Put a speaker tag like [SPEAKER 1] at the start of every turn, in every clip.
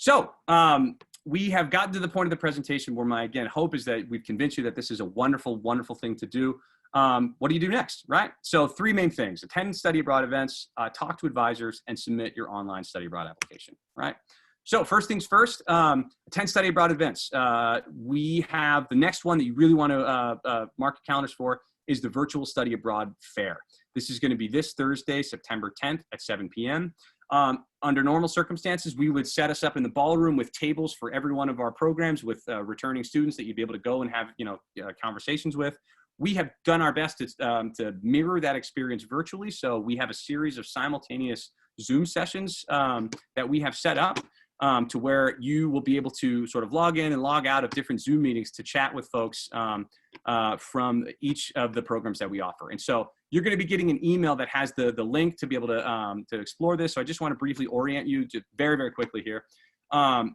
[SPEAKER 1] So we have gotten to the point of the presentation where my, again, hope is that we've convinced you that this is a wonderful, wonderful thing to do. What do you do next, right? So 3 main things: attend study abroad events, talk to advisors, and submit your online study abroad application, right? So first things first, attend study abroad events. We have the next one that you really want to mark your calendars for is the Virtual Study Abroad Fair. This is going to be this Thursday, September 10th at 7 p.m. Under normal circumstances, we would set us up in the ballroom with tables for every one of our programs with returning students that you'd be able to go and have conversations with. We have done our best to mirror that experience virtually. So we have a series of simultaneous Zoom sessions that we have set up to where you will be able to sort of log in and log out of different Zoom meetings to chat with folks from each of the programs that we offer. And so you're going to be getting an email that has the link to be able to explore this. So I just want to briefly orient you just very, very quickly here.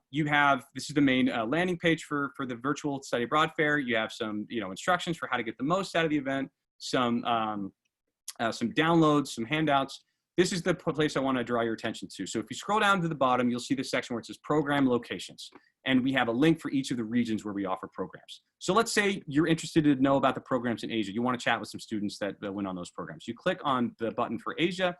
[SPEAKER 1] You have, this is the main landing page for the Virtual Study Abroad Fair. You have some instructions for how to get the most out of the event, some downloads, some handouts. This is the place I want to draw your attention to. So if you scroll down to the bottom, you'll see this section where it says program locations. And we have a link for each of the regions where we offer programs. So let's say you're interested to know about the programs in Asia. You want to chat with some students that went on those programs. You click on the button for Asia,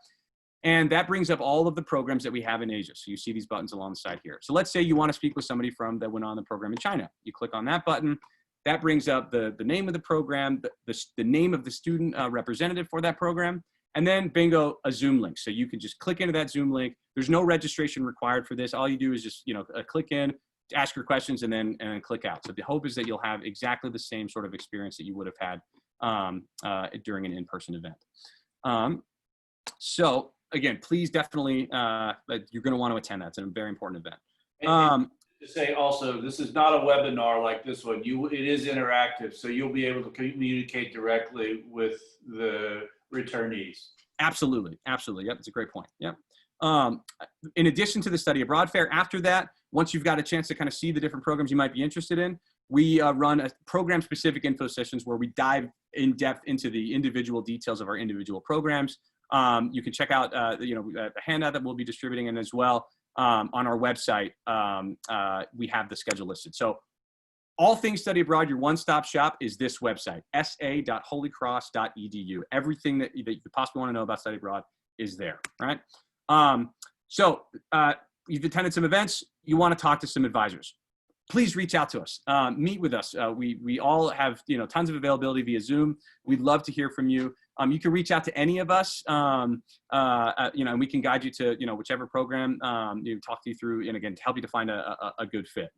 [SPEAKER 1] and that brings up all of the programs that we have in Asia. So you see these buttons along the side here. So let's say you want to speak with somebody that went on the program in China. You click on that button. That brings up the name of the program, the name of the student representative for that program. And then bingo, a Zoom link. So you can just click into that Zoom link. There's no registration required for this. All you do is just click in, ask your questions, and then click out. So the hope is that you'll have exactly the same sort of experience that you would have had during an in-person event. So again, please definitely, you're going to want to attend that. It's a very important event.
[SPEAKER 2] And to say also, this is not a webinar like this one. It is interactive, so you'll be able to communicate directly with the returnees.
[SPEAKER 1] Absolutely, absolutely. Yep, it's a great point. Yep. In addition to the Study Abroad Fair, after that, once you've got a chance to kind of see the different programs you might be interested in, we run a program-specific info sessions where we dive in depth into the individual details of our individual programs. You can check out the handout that we'll be distributing, and as well on our website we have the schedule listed. So all things study abroad, your one-stop shop is this website, sa.holycross.edu. Everything that you possibly want to know about study abroad is there, right? You've attended some events, you want to talk to some advisors. Please reach out to us, meet with us. We all have tons of availability via Zoom. We'd love to hear from you. You can reach out to any of us, and we can guide you to whichever program talk you through, and again, to help you to find a good fit.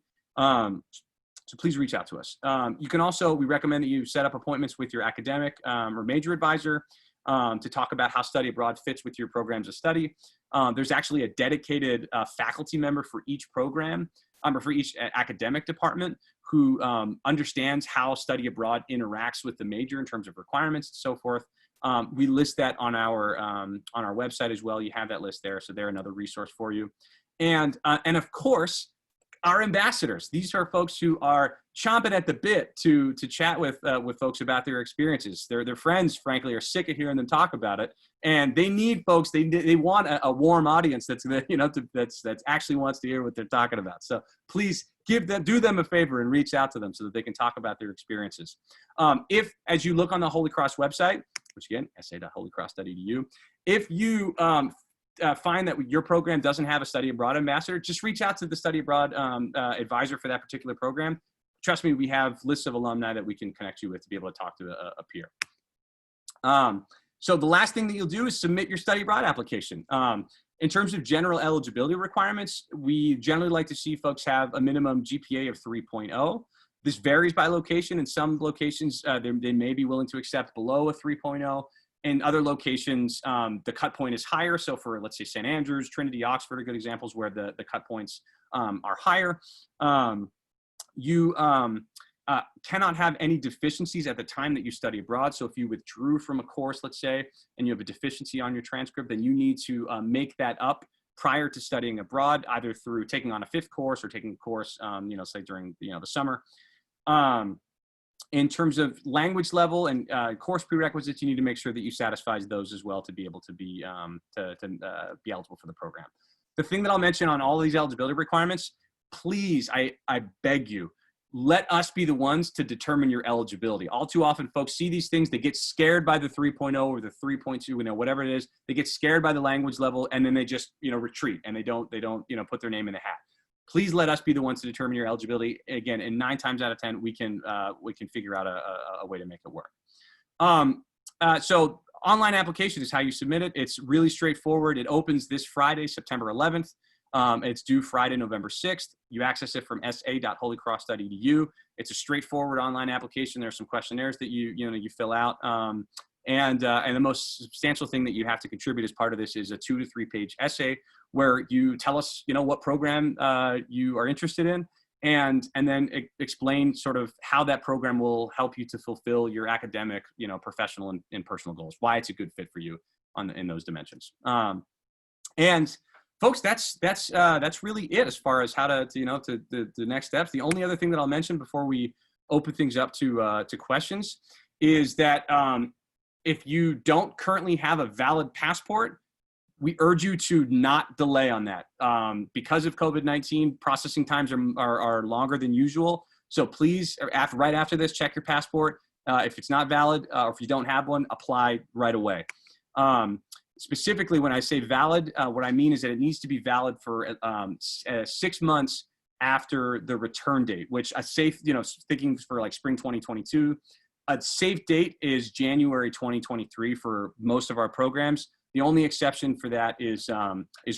[SPEAKER 1] So please reach out to us. You can also, we recommend that you set up appointments with your academic or major advisor to talk about how study abroad fits with your programs of study. There's actually a dedicated faculty member for each program, or for each academic department, who understands how study abroad interacts with the major in terms of requirements and so forth. We list that on our website as well. You have that list there, so they're another resource for you. And of course, our ambassadors. These are folks who are chomping at the bit to chat with folks about their experiences. Their friends, frankly, are sick of hearing them talk about it, and they need folks. They want a warm audience that's actually wants to hear what they're talking about. So please do them a favor and reach out to them so that they can talk about their experiences. If, as you look on the Holy Cross website, which again, sa.holycross.edu, if you find that your program doesn't have a study abroad ambassador, just reach out to the study abroad advisor for that particular program. Trust me, we have lists of alumni that we can connect you with to be able to talk to a peer. So the last thing that you'll do is submit your study abroad application. In terms of general eligibility requirements, we generally like to see folks have a minimum GPA of 3.0. This varies by location. In some locations, they may be willing to accept below a 3.0. In other locations, the cut point is higher. So for, let's say, St. Andrews, Trinity, Oxford are good examples where the cut points are higher. You cannot have any deficiencies at the time that you study abroad. So if you withdrew from a course, let's say, and you have a deficiency on your transcript, then you need to make that up prior to studying abroad, either through taking on a 5th course or taking a course, say during the summer. In terms of language level and course prerequisites, you need to make sure that you satisfy those as well to be able to be eligible for the program. the thing that I'll mention on all these eligibility requirements, please, I beg you, let us be the ones to determine your eligibility. All too often, folks see these things, they get scared by the 3.0 or the 3.2, whatever it is. They get scared by the language level, and then they just, retreat, and they don't, put their name in the hat. Please let us be the ones to determine your eligibility. Again, and 9 times out of 10, we can figure out a way to make it work. So online application is how you submit it. It's really straightforward. It opens this Friday, September 11th. It's due Friday, November 6th. You access it from sa.holycross.edu. It's a straightforward online application. There's some questionnaires that you fill out. And the most substantial thing that you have to contribute as part of this is a 2 to 3 page essay where you tell us, what program you are interested in, and then explain sort of how that program will help you to fulfill your academic, professional and personal goals, why it's a good fit for you in those dimensions. And folks, that's really it as far as how to the next steps. The only other thing that I'll mention before we open things up to questions is that if you don't currently have a valid passport, we urge you to not delay on that. Because of COVID-19, processing times are longer than usual. So please, right after this, check your passport. If it's not valid, or if you don't have one, apply right away. Specifically, when I say valid, what I mean is that it needs to be valid for 6 months after the return date, which a safe, thinking for like spring 2022, a safe date is January 2023 for most of our programs. The only exception for that is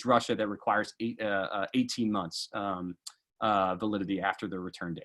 [SPEAKER 1] Russia, that requires 18 months validity after the return date.